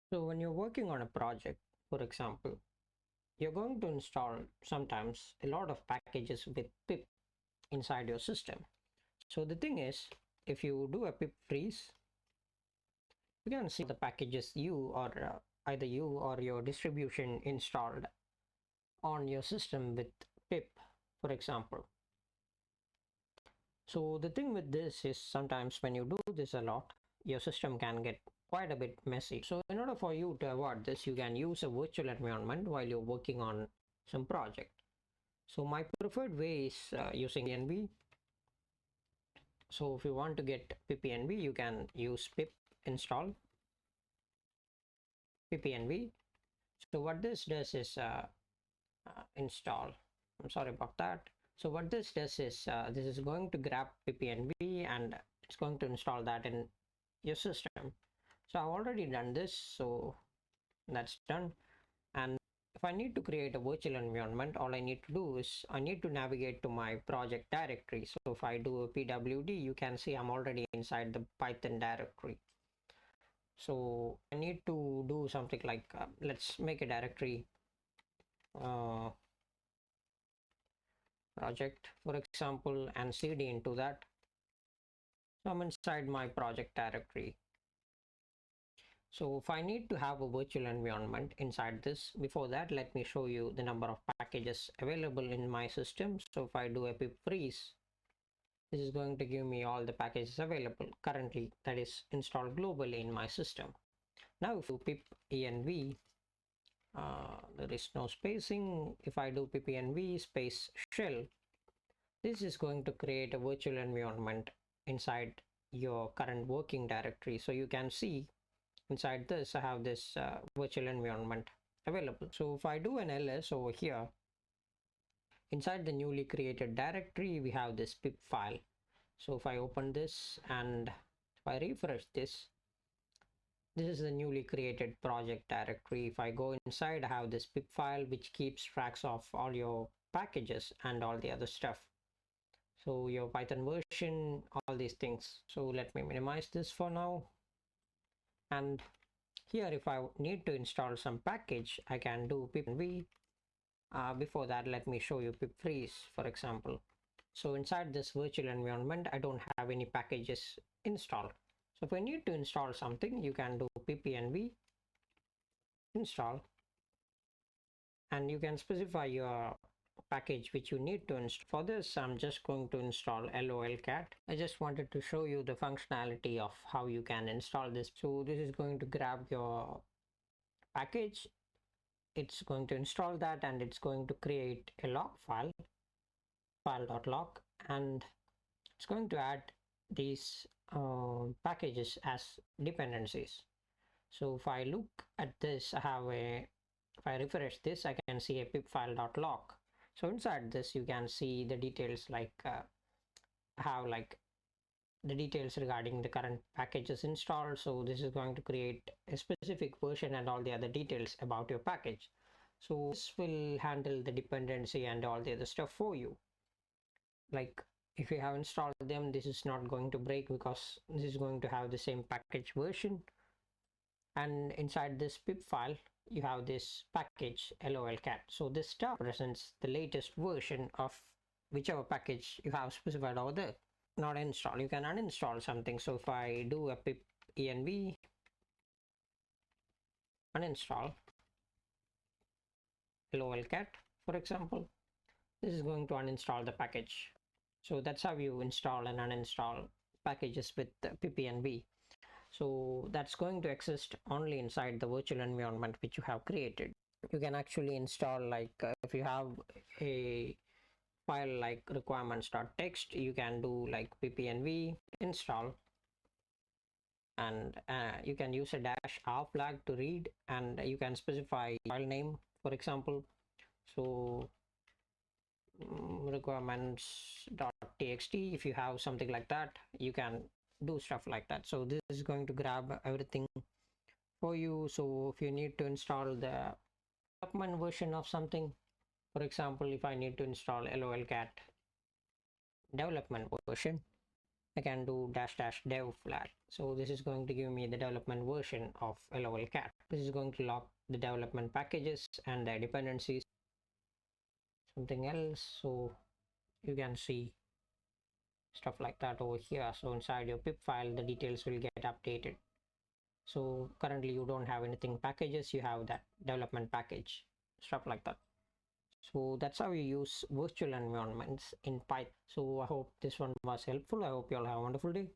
So when you're working on a project, for example, you're going to install sometimes a lot of packages with pip inside your system. So the thing is, if you do a pip freeze, you can see the packages you or either you or your distribution installed on your system with pip, for example. So the thing with this is sometimes when you do this a lot, your system can get quite a bit messy. So in order for you to avoid this, you can use a virtual environment while you're working on some project. So my preferred way is using PIPENV. So if you want to get PIPENV, you can use pip install PIPENV. So what this does is install. I'm sorry about that. So what this does is this is going to grab PIPENV and it's going to install that in your system. So I've already done this, so that's done. And if I need to create a virtual environment, all I need to do is I need to navigate to my project directory. So if I do a pwd, you can see I'm already inside the Python directory. So I need to do something like let's make a directory project, for example, and cd into that. So I'm inside my project directory. So if I need to have a virtual environment inside this, before that, let me show you the number of packages available in my system. So if I do a pip freeze, this is going to give me all the packages available currently that is installed globally in my system. Now if you pip env, there is no spacing. If I do pip env space shell, this is going to create a virtual environment inside your current working directory. So you can see inside this I have this virtual environment available. So if I do an ls over here, inside the newly created directory we have this pip file. So if I open this and if I refresh this, this is the newly created project directory. If I go inside, I have this pip file which keeps tracks of all your packages and all the other stuff. So your Python version, all these things. So let me minimize this for now. And here if I need to install some package, I can do pipenv. Before that, let me show you pip freeze, for example. So inside this virtual environment, I don't have any packages installed. So if I need to install something, you can do pipenv install, and you can specify your package which you need to install. For this, I'm just going to install lolcat. I just wanted to show you the functionality of how you can install this. So this is going to grab your package, it's going to install that, and it's going to create a log file, file.log, and it's going to add these packages as dependencies. So if I look at this, if I refresh this, I can see a pip file.log. So inside this, you can see the details like have like the details regarding the current packages installed. So this is going to create a specific version and all the other details about your package. So this will handle the dependency and all the other stuff for you. Like if you have installed them, this is not going to break because this is going to have the same package version. And inside this pip file, you have this package lolcat. So this stuff represents the latest version of whichever package you have specified over there. Not install, you can uninstall something. So if I do a pip env uninstall lolcat, for example, this is going to uninstall the package. So that's how you install and uninstall packages with pipenv. So that's going to exist only inside the virtual environment which you have created. You can actually install like if you have a file like requirements.txt, you can do like pipenv install, and you can use a -r flag to read, and you can specify file name, for example. So requirements.txt, if you have something like that, you can do stuff like that. So this is going to grab everything for you. So if you need to install the development version of something, for example, if I need to install lolcat development version, I can do --dev flag. So this is going to give me the development version of lolcat. This is going to lock the development packages and their dependencies. Something else, so you can see stuff like that over here. So inside your pip file, the details will get updated. So currently you don't have anything packages, you have that development package, stuff like that. So that's how you use virtual environments in Python. So I hope this one was helpful. I hope you all have a wonderful day.